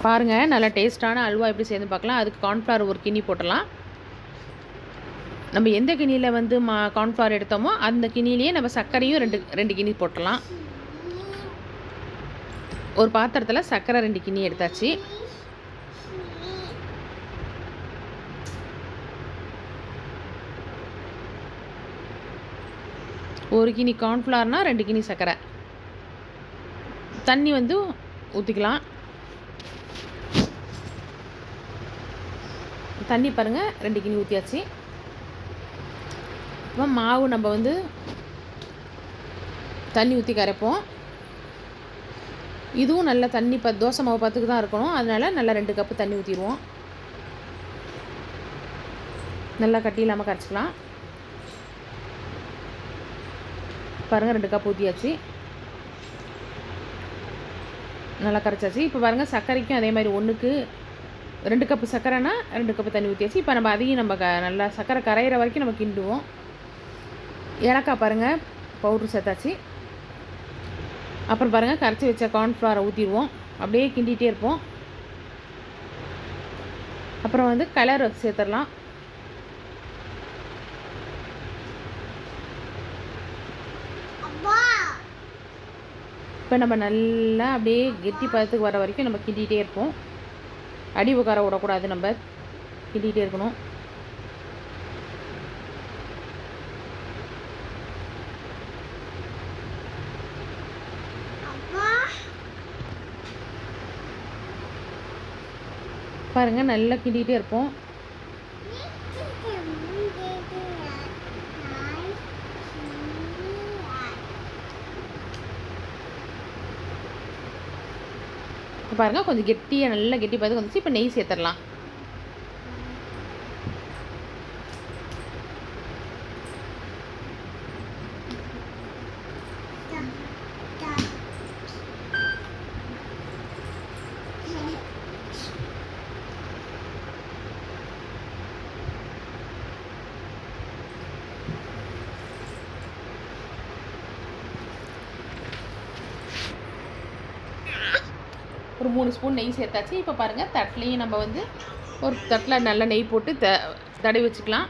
பாருங்கள், நல்லா டேஸ்ட்டான அல்வா எப்படி செய்யுதுன்னு பார்க்கலாம். அதுக்கு கார்ன்ஃப்ளவர் ஒரு கிண்ணி போட்டுடலாம். நம்ம எந்த கிண்ணியில் வந்து கார்ன்ஃப்ளவர் எடுத்தோமோ அந்த கிண்ணிலேயே நம்ம சர்க்கரையும் ரெண்டு கிண்ணி போட்டுடலாம். ஒரு பாத்திரத்தில் சர்க்கரை 2 கிண்ணி எடுத்தாச்சு. ஒரு கிண்ணி கார்ன்ஃப்ளவர்னால் 2 கிண்ணி சர்க்கரை. தண்ணி வந்து ஊற்றிக்கலாம். தண்ணி பாருங்கள் 2 கிண்ணி ஊற்றியாச்சு. இப்போ மாவு நம்ம வந்து தண்ணி ஊற்றி கரைப்போம். இதுவும் நல்ல தண்ணி தோசை மாவு பார்த்துக்கு தான் இருக்கணும். அதனால் நல்லா 2 கப்பு தண்ணி ஊற்றிடுவோம். நல்லா கட்டி இல்லாமல் கரைச்சிக்கலாம். பாருங்கள் 2 கப் ஊற்றியாச்சு. நல்லா கரைச்சாச்சு. இப்போ பாருங்கள் சர்க்கரைக்கும் அதே மாதிரி 1க்கு 2 கப்பு சர்க்கரைனா 2 கப்பு தண்ணி ஊற்றியாச்சு. இப்போ நம்ம அதையும் நம்ம நல்லா சர்க்கரை கரையிற வரைக்கும் நம்ம கிண்டுவோம். ஏலக்காய் பாருங்கள் பவுட்ரு சேர்த்தாச்சு. அப்புறம் பாருங்கள் கரைச்சி வச்ச கார்ன்ஃப்ளவரை ஊற்றிடுவோம். அப்படியே கிண்டிகிட்டே இருப்போம். அப்புறம் வந்து கலர் சேர்த்துடலாம். இப்போ நம்ம நல்லா அப்படியே கெட்டி பதத்துக்கு வர வரைக்கும் நம்ம கிண்டிகிட்டே இருப்போம். அடி உட்கார விடக்கூடாது, நம்ம கிண்டிகிட்டே இருக்கணும். பாருங்கள் நல்லா கிண்டிகிட்டே இருப்போம். இப்போ பாருங்கள் கொஞ்சம் கெட்டியாக நல்லா கெட்டி பார்த்து வந்துச்சு. இப்போ நெய் சேர்த்துடலாம். ஒரு 3 ஸ்பூன் நெய் சேர்த்தாச்சு. இப்போ பாருங்கள் தட்டிலையும் நம்ம வந்து ஒரு தட்டில் நல்லா நெய் போட்டு தடவி வச்சுக்கலாம்.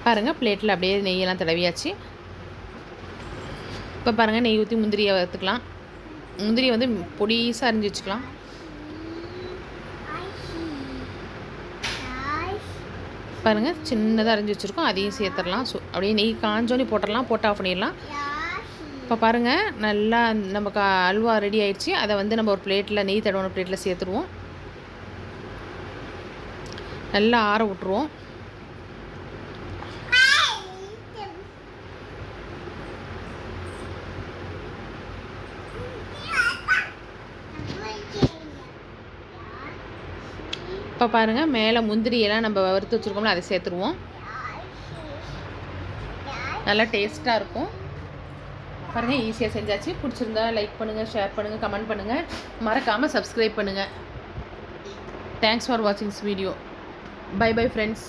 பாருங்கள் பிளேட்டில் அப்படியே நெய்யெல்லாம் தடவியாச்சு. இப்போ பாருங்கள் நெய் ஊற்றி முந்திரியை வறுத்துக்கலாம். முந்திரியை வந்து பொடிசாக அரிஞ்சு வச்சுக்கலாம். பாருங்கள் சின்னதாக அரிஞ்சு வச்சுருக்கோம், அதையும் சேர்த்துடலாம். அப்படியே நெய் காஞ்சோன்னே போட்டுடலாம், போட்டு ஆஃப் பண்ணிடலாம். இப்போ பாருங்கள் நல்லா நமக்கு அல்வா ரெடி ஆயிடுச்சு. அதை வந்து நம்ம ஒரு பிளேட்டில் நெய் தடவின பிளேட்டில் சேர்த்துருவோம். நல்லா ஆற விட்ருவோம். இப்போ பாருங்கள் மேலே முந்திரியெல்லாம் நம்ம வறுத்து வச்சுருக்கோம்ல, அதை சேர்த்துருவோம். நல்லா டேஸ்ட்டாக இருக்கும். பாருங்கள் ஈஸியாக செஞ்சாச்சு. பிடிச்சிருந்தா லைக் பண்ணுங்கள், ஷேர் பண்ணுங்கள், கமெண்ட் பண்ணுங்கள். மறக்காமல் சப்ஸ்கிரைப் பண்ணுங்கள். தேங்க்ஸ் ஃபார் வாட்சிங் this video. Bye bye friends.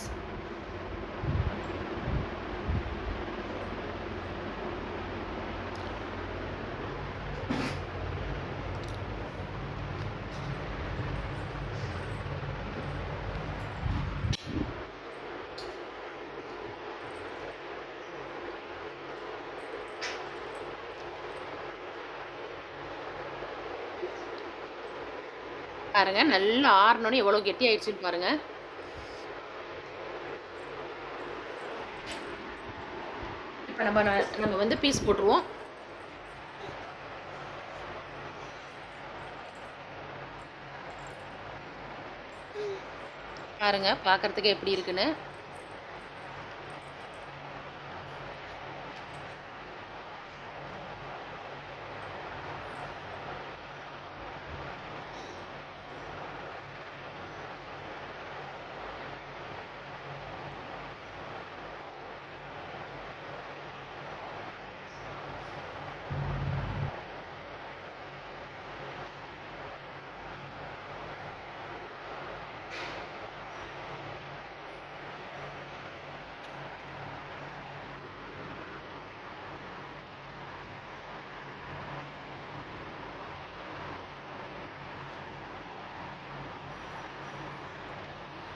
பாருங்கள் நல்லா ஆறணுன்னு எவ்வளோ கெட்டி ஆயிடுச்சுன்னு பாருங்கள். இப்போ நம்ம வந்து பீஸ் போட்டுருவோம். பாருங்கள் பார்க்குறதுக்கு எப்படி இருக்குன்னு.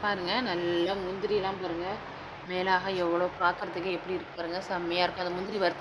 பாருங்கள் நல்லா முந்திரிலாம் பாருங்கள் மேலாக எவ்வளோ பார்க்குறதுக்கு எப்படி இருக்கு பாருங்கள் செம்மையாக இருக்கும் அந்த முந்திரி வறுத்த